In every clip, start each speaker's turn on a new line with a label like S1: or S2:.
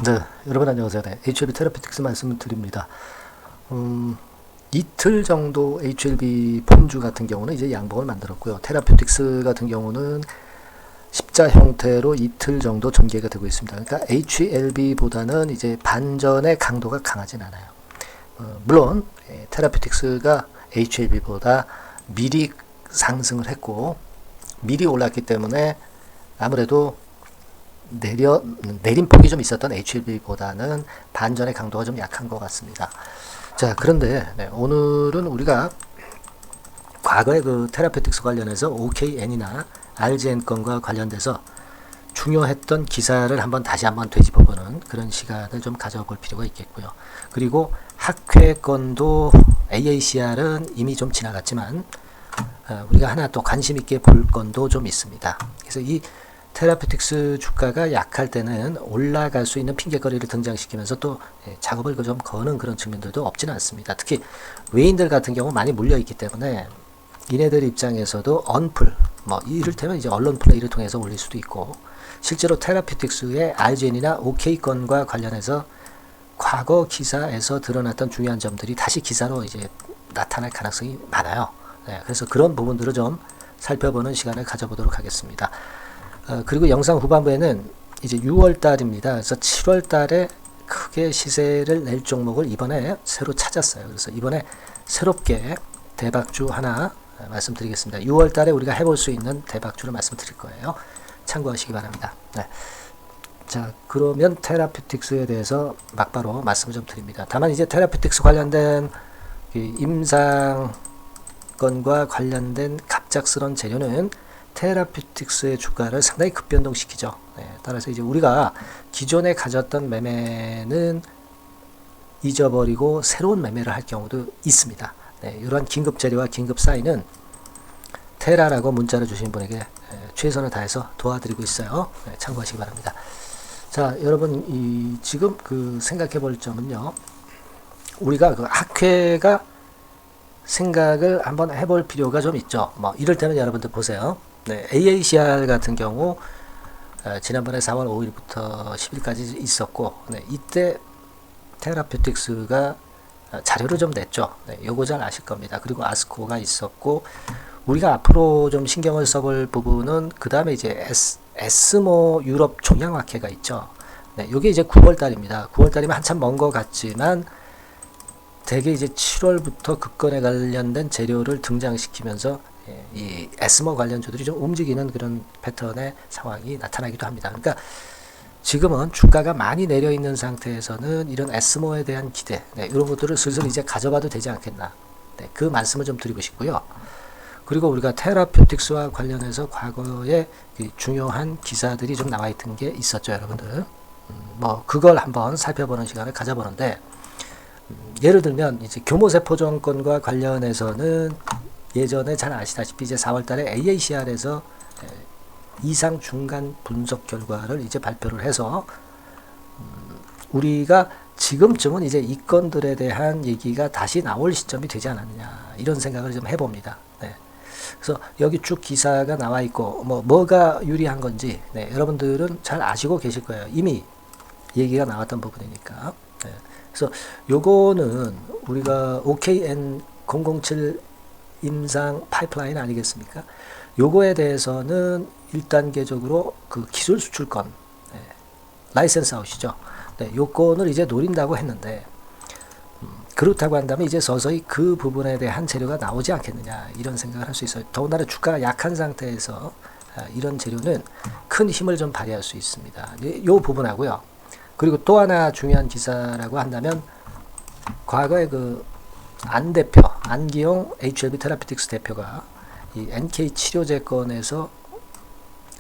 S1: 네, 여러분 안녕하세요. 네, HLB 테라피틱스 말씀을 드립니다. 이틀 정도 HLB 폼주 같은 경우는 이제 양봉을 만들었고요. 테라피틱스 같은 경우는 십자 형태로 이틀 정도 전개가 되고 있습니다. 그러니까 HLB보다는 이제 반전의 강도가 강하진 않아요. 물론 테라피틱스가 HLB보다 미리 상승을 했고 미리 올랐기 때문에 아무래도 내림폭이 좀 있었던 HLB보다는 반전의 강도가 좀 약한 것 같습니다. 자, 그런데 오늘은 우리가 과거의 그 테라피틱스 관련해서 OKN이나 RGN 건과 관련돼서 중요했던 기사를 다시 한번 되짚어보는 그런 시간을 좀 가져볼 필요가 있겠고요. 그리고 학회 건도 AACR은 이미 좀 지나갔지만 우리가 하나 또 관심 있게 볼 건도 좀 있습니다. 그래서 이 테라피틱스 주가가 약할 때는 올라갈 수 있는 핑계거리를 등장시키면서 또 작업을 좀 거는 그런 측면들도 없지는 않습니다. 특히 외인들 같은 경우 많이 물려있기 때문에 이네들 입장에서도 언플, 이를테면 이제 언론 플레이를 통해서 올릴 수도 있고, 실제로 테라피틱스의 RGN이나 OK건과 관련해서 과거 기사에서 드러났던 중요한 점들이 다시 기사로 이제 나타날 가능성이 많아요. 그래서 그런 부분들을 좀 살펴보는 시간을 가져보도록 하겠습니다. 그리고 영상 후반부에는 이제 6월 달입니다. 그래서 7월 달에 크게 시세를 낼 종목을 이번에 새로 찾았어요. 그래서 이번에 새롭게 대박주 하나 말씀드리겠습니다. 6월 달에 우리가 해볼 수 있는 대박주를 말씀드릴 거예요. 참고하시기 바랍니다. 네. 자, 그러면 테라피틱스에 대해서 막바로 말씀을 좀 드립니다. 다만 이제 테라피틱스 관련된 임상 건과 관련된 갑작스런 재료는 테라피틱스의 주가를 상당히 급변동시키죠. 따라서 이제 우리가 기존에 가졌던 매매는 잊어버리고 새로운 매매를 할 경우도 있습니다. 이러한 긴급 재료와 긴급 사인은 테라라고 문자를 주신 분에게 최선을 다해서 도와드리고 있어요. 참고하시기 바랍니다. 자, 여러분 지금 생각해 볼 점은요. 우리가 그 학회가 생각을 한번 해볼 필요가 좀 있죠. 이럴 때는 여러분들 보세요. AACR 같은 경우 지난번에 4월 5일부터 10일까지 있었고, 이때 테라피틱스가 자료를 좀 냈죠. 요거 잘 아실 겁니다. 그리고 아스코가 있었고, 우리가 앞으로 좀 신경을 써볼 부분은 그 다음에 이제 에스모 유럽 종양학회가 있죠. 요게 이제 9월 달입니다. 9월 달이면 한참 먼 것 같지만 대개 이제 7월부터 급건에 관련된 재료를 등장시키면서 이 에스모 관련주들이 좀 움직이는 그런 패턴의 상황이 나타나기도 합니다. 그러니까 지금은 주가가 많이 내려 있는 상태에서는 이런 에스모에 대한 기대, 이런 것들을 슬슬 이제 가져봐도 되지 않겠나. 그 말씀을 좀 드리고 싶고요. 그리고 우리가 테라피틱스와 관련해서 과거에 중요한 기사들이 좀 나와 있던 게 있었죠, 여러분들. 그걸 한번 살펴보는 시간을 가져보는데, 예를 들면 이제 교모세포종건과 관련해서는 예전에 잘 아시다시피 이제 4월 달에 AACR에서 이상 중간 분석 결과를 이제 발표를 해서 우리가 지금쯤은 이제 이 건들에 대한 얘기가 다시 나올 시점이 되지 않았느냐, 이런 생각을 좀 해봅니다. 그래서 여기 쭉 기사가 나와 있고 뭐가 유리한 건지 여러분들은 잘 아시고 계실 거예요. 이미 얘기가 나왔던 부분이니까. 그래서 요거는 우리가 OKN 007 임상 파이프라인 아니겠습니까? 요거에 대해서는 1단계적으로 그 기술 수출권, 라이센스 아웃이죠. 요건을 이제 노린다고 했는데, 그렇다고 한다면 이제 서서히 그 부분에 대한 재료가 나오지 않겠느냐, 이런 생각을 할 수 있어요. 더군다나 주가가 약한 상태에서 이런 재료는 큰 힘을 좀 발휘할 수 있습니다. 요 부분하고요. 그리고 또 하나 중요한 기사라고 한다면 과거에 안 대표, 안기용 HLB 테라피틱스 대표가 이 NK 치료제 건에서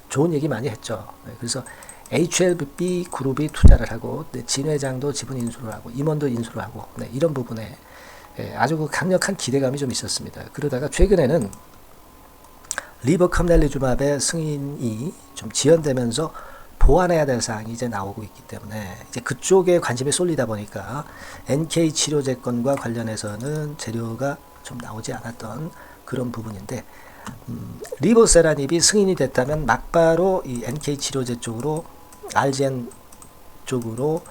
S1: 좋은 얘기 많이 했죠. 그래서 HLB 그룹이 투자를 하고 진 회장도 지분 인수를 하고 임원도 인수를 하고 이런 부분에 아주 강력한 기대감이 좀 있었습니다. 그러다가 최근에는 리버캄넬리주맙의 승인이 좀 지연되면서 보완해야 될 사항이 이제 나오고 있기 때문에 이제 그쪽에 관심이 쏠리다 보니까 NK 치료제 건과 관련해서는 재료가 좀 나오지 않았던 그런 부분인데, 리보세라닙이 승인이 됐다면 막바로 이 NK 치료제 쪽으로 RGN 이쪽으로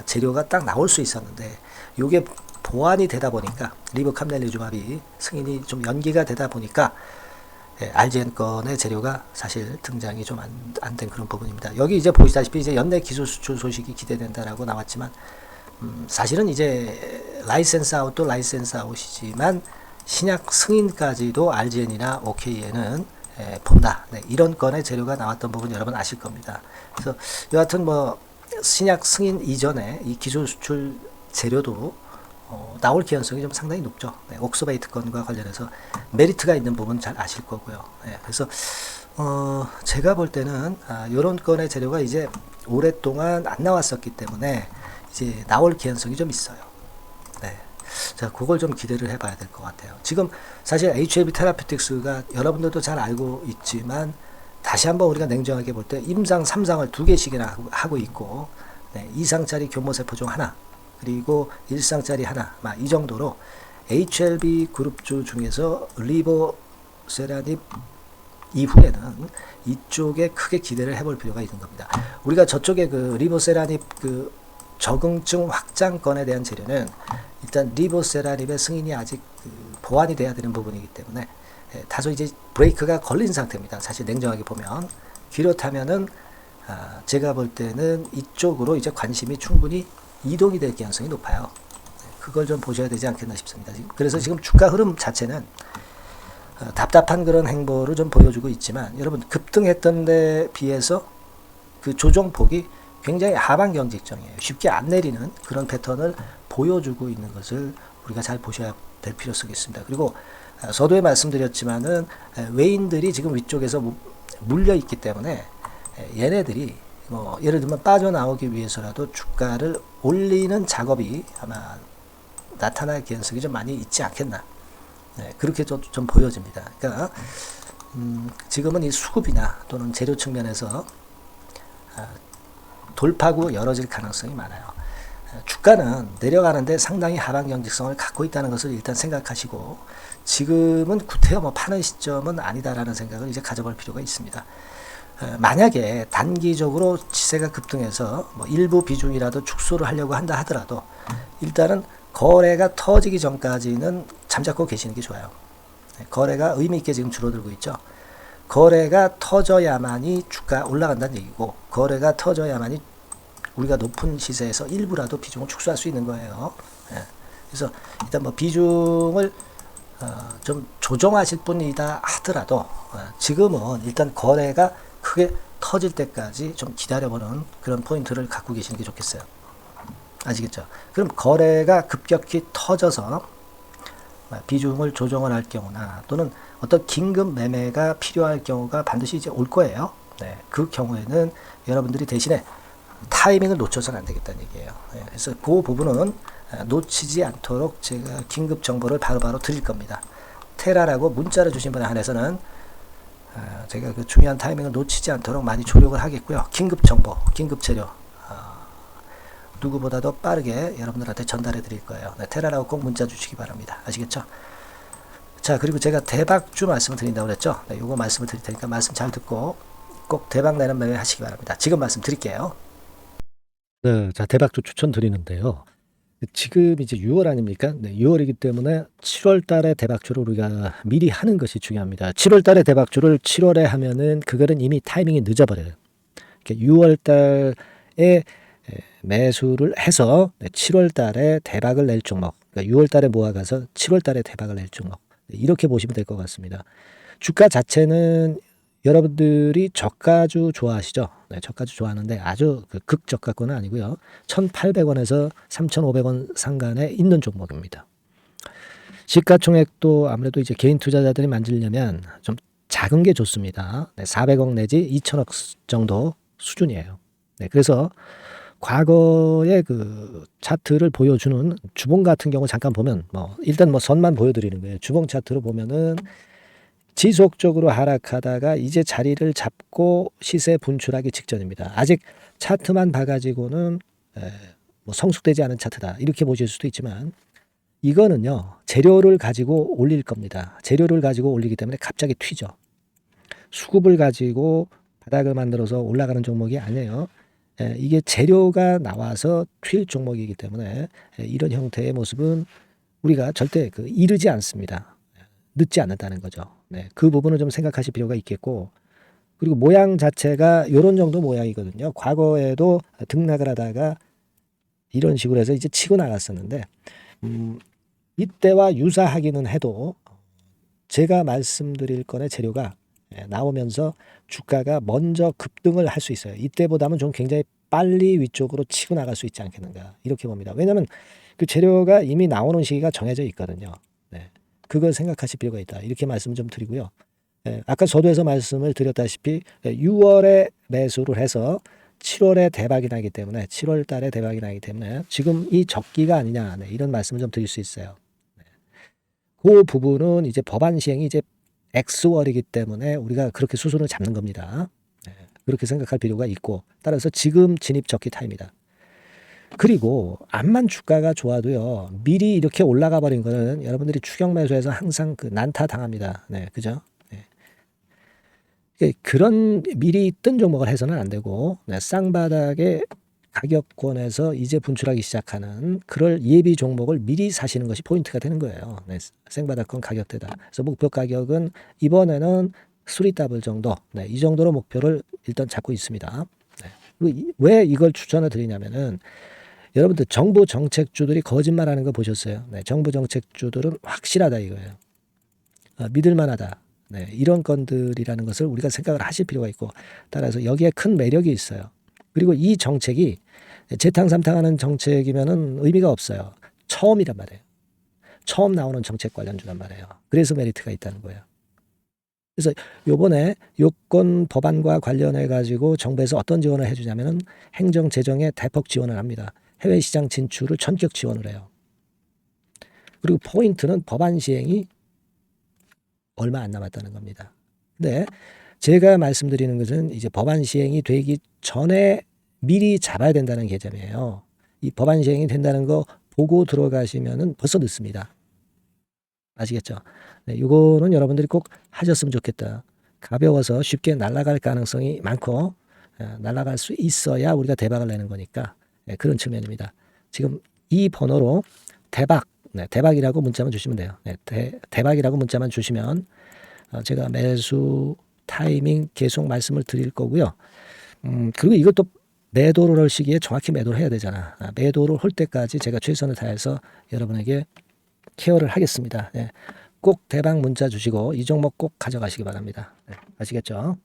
S1: 재료가 딱 나올 수 있었는데 요게 보완이 되다 보니까 리브 캄넬리주맙이 승인이 좀 연기가 되다 보니까 RGN 건의 재료가 사실 등장이 좀 안 된 그런 부분입니다. 여기 이제 보시다시피 이제 연내 기술 수출 소식이 기대된다라고 나왔지만 사실은 이제 라이센스 아웃도 라이센스 아웃이지만 신약 승인까지도 RGN이나 OKN은 본다. 네, 이런 건의 재료가 나왔던 부분 여러분 아실 겁니다. 그래서 여하튼 뭐 신약 승인 이전에 이 기술 수출 재료도 나올 개연성이 좀 상당히 높죠. 네, 옥스베이트 건과 관련해서 메리트가 있는 부분 잘 아실 거고요. 네, 그래서 제가 볼 때는 이런 건의 재료가 이제 오랫동안 안 나왔었기 때문에 이제 나올 개연성이 좀 있어요. 네. 자, 그걸 좀 기대를 해봐야 될 것 같아요. 지금 사실 HLB 테라피틱스가 여러분들도 잘 알고 있지만 다시 한번 우리가 냉정하게 볼 때 임상 3상을 2개씩이나 하고 있고, 네, 2상짜리 교모세포 중 하나, 그리고 1상짜리 하나, 이 정도로 HLB 그룹주 중에서 리보세라닙 이후에는 이쪽에 크게 기대를 해볼 필요가 있는 겁니다. 우리가 저쪽에 그 리보세라닙 그 적응증 확장건에 대한 재료는 일단 리보세라닙의 승인이 아직 보완이 돼야 되는 부분이기 때문에 다소 이제 브레이크가 걸린 상태입니다. 사실 냉정하게 보면 그렇다면은 제가 볼 때는 이쪽으로 이제 관심이 충분히 이동이 될 가능성이 높아요. 그걸 좀 보셔야 되지 않겠나 싶습니다. 그래서 지금 주가 흐름 자체는 답답한 그런 행보를 좀 보여주고 있지만 여러분 급등했던 데 비해서 그 조정폭이 굉장히 하방 경직정이에요. 쉽게 안 내리는 그런 패턴을 보여주고 있는 것을 우리가 잘 보셔야 될 필요성이 있습니다. 그리고 서두에 말씀드렸지만은 외인들이 지금 위쪽에서 물려 있기 때문에 얘네들이 뭐 예를 들면 빠져나오기 위해서라도 주가를 올리는 작업이 아마 나타날 가능성이 좀 많이 있지 않겠나. 네, 그렇게 좀 보여집니다. 그러니까 지금은 이 수급이나 또는 재료 측면에서 돌파구 열어질 가능성이 많아요. 주가는 내려가는데 상당히 하방 경직성을 갖고 있다는 것을 일단 생각하시고 지금은 구태여 뭐 파는 시점은 아니다라는 생각을 이제 가져볼 필요가 있습니다. 만약에 단기적으로 시세가 급등해서 뭐 일부 비중이라도 축소를 하려고 한다 하더라도 일단은 거래가 터지기 전까지는 잠잡고 계시는 게 좋아요. 거래가 의미 있게 지금 줄어들고 있죠. 거래가 터져야만이 주가 올라간다는 얘기고 거래가 터져야만이 우리가 높은 시세에서 일부라도 비중을 축소할 수 있는 거예요. 그래서 일단 뭐 비중을 좀 조정하실 분이다 하더라도 지금은 일단 거래가 크게 터질 때까지 좀 기다려보는 그런 포인트를 갖고 계시는 게 좋겠어요. 아시겠죠? 그럼 거래가 급격히 터져서 비중을 조정을 할 경우나 또는 어떤 긴급 매매가 필요할 경우가 반드시 이제 올 거예요. 네, 그 경우에는 여러분들이 대신에 타이밍을 놓쳐서는 안 되겠다는 얘기예요. 네, 그래서 그 부분은 놓치지 않도록 제가 긴급 정보를 바로바로 드릴 겁니다. 테라라고 문자를 주신 분에 한해서는 제가 그 중요한 타이밍을 놓치지 않도록 많이 조력을 하겠고요. 긴급 정보, 긴급 재료 누구보다도 빠르게 여러분들한테 전달해 드릴 거예요. 네, 테라라고 꼭 문자 주시기 바랍니다. 아시겠죠? 자, 그리고 제가 대박주 말씀을 드린다고 그랬죠? 네, 요거 말씀을 드릴 테니까 말씀 잘 듣고 꼭 대박 내는 매매 하시기 바랍니다. 지금 말씀 드릴게요. 네, 자, 대박주 추천드리는데요. 지금 이제 6월 아닙니까? 네, 6월이기 때문에 7월 달에 대박주를 우리가 미리 하는 것이 중요합니다. 7월 달에 대박주를 7월에 하면은 그거는 이미 타이밍이 늦어버려요. 6월 달에 매수를 해서 7월 달에 대박을 낼 종목, 그러니까 6월 달에 모아가서 7월 달에 대박을 낼 종목, 이렇게 보시면 될 것 같습니다. 주가 자체는 여러분들이 저가주 좋아하시죠? 네, 저가주 좋아하는데 아주 극저가권은 아니고요. 1,800원에서 3,500원 상간에 있는 종목입니다. 시가총액도 아무래도 이제 개인 투자자들이 만지려면 좀 작은 게 좋습니다. 네, 400억 내지 2천억 정도 수준이에요. 네, 그래서 과거의 그 차트를 보여주는 주봉 같은 경우 잠깐 보면 일단 선만 보여드리는 거예요. 주봉 차트로 보면은 지속적으로 하락하다가 이제 자리를 잡고 시세 분출하기 직전입니다. 아직 차트만 봐가지고는 성숙되지 않은 차트다 이렇게 보실 수도 있지만 이거는요 재료를 가지고 올릴 겁니다. 재료를 가지고 올리기 때문에 갑자기 튀죠. 수급을 가지고 바닥을 만들어서 올라가는 종목이 아니에요. 이게 재료가 나와서 튈 종목이기 때문에 이런 형태의 모습은 우리가 절대 이르지 않습니다. 늦지 않는다는 거죠. 네, 그 부분을 좀 생각하실 필요가 있겠고, 그리고 모양 자체가 이런 정도 모양이거든요. 과거에도 등락을 하다가 이런 식으로 해서 이제 치고 나갔었는데, 이때와 유사하기는 해도 제가 말씀드릴 건의 재료가 나오면서 주가가 먼저 급등을 할 수 있어요. 이때보다는 좀 굉장히 빨리 위쪽으로 치고 나갈 수 있지 않겠는가, 이렇게 봅니다. 왜냐하면 그 재료가 이미 나오는 시기가 정해져 있거든요. 네, 그걸 생각하실 필요가 있다, 이렇게 말씀 좀 드리고요. 아까 서두에서 말씀을 드렸다시피 6월에 매수를 해서 7월에 대박이 나기 때문에, 7월 달에 대박이 나기 때문에 지금 이 적기가 아니냐, 이런 말씀을 좀 드릴 수 있어요. 그 부분은 이제 법안 시행이 이제 X월이기 때문에 우리가 그렇게 수순을 잡는 겁니다. 그렇게 생각할 필요가 있고, 따라서 지금 진입 적기 타입니다. 그리고 암만 주가가 좋아도요, 미리 이렇게 올라가 버린 거는 여러분들이 추격 매수해서 항상 난타 당합니다. 네, 그죠? 그런 미리 뜬 종목을 해서는 안 되고, 쌍바닥의 가격권에서 이제 분출하기 시작하는 그럴 예비 종목을 미리 사시는 것이 포인트가 되는 거예요. 생바닥권 가격대다. 그래서 목표 가격은 이번에는 3더블 정도, 이 정도로 목표를 일단 잡고 있습니다. 왜 이걸 추천을 드리냐면은, 여러분들 정부 정책주들이 거짓말하는 거 보셨어요? 정부 정책주들은 확실하다 이거예요. 믿을만하다. 이런 건들이라는 것을 우리가 생각을 하실 필요가 있고, 따라서 여기에 큰 매력이 있어요. 그리고 이 정책이 재탕삼탕하는 정책이면은 의미가 없어요. 처음이란 말이에요. 처음 나오는 정책 관련주란 말이에요. 그래서 메리트가 있다는 거예요. 그래서 요번에 요건 법안과 관련해 가지고 정부에서 어떤 지원을 해주냐면은 행정 재정에 대폭 지원을 합니다. 해외 시장 진출을 전격 지원을 해요. 그리고 포인트는 법안 시행이 얼마 안 남았다는 겁니다. 근데 제가 말씀드리는 것은 이제 법안 시행이 되기 전에 미리 잡아야 된다는 개념이에요. 이 법안 시행이 된다는 거 보고 들어가시면은 벌써 늦습니다. 아시겠죠? 이거는 여러분들이 꼭 하셨으면 좋겠다. 가벼워서 쉽게 날아갈 가능성이 많고, 날아갈 수 있어야 우리가 대박을 내는 거니까, 그런 측면입니다. 지금 이 번호로 대박, 대박이라고 문자만 주시면 돼요. 대박이라고 문자만 주시면 제가 매수 타이밍 계속 말씀을 드릴 거고요. 그리고 이것도 매도를 할 시기에 정확히 매도를 해야 되잖아. 매도를 할 때까지 제가 최선을 다해서 여러분에게 케어를 하겠습니다. 꼭 대박 문자 주시고 이 종목 꼭 가져가시기 바랍니다. 아시겠죠?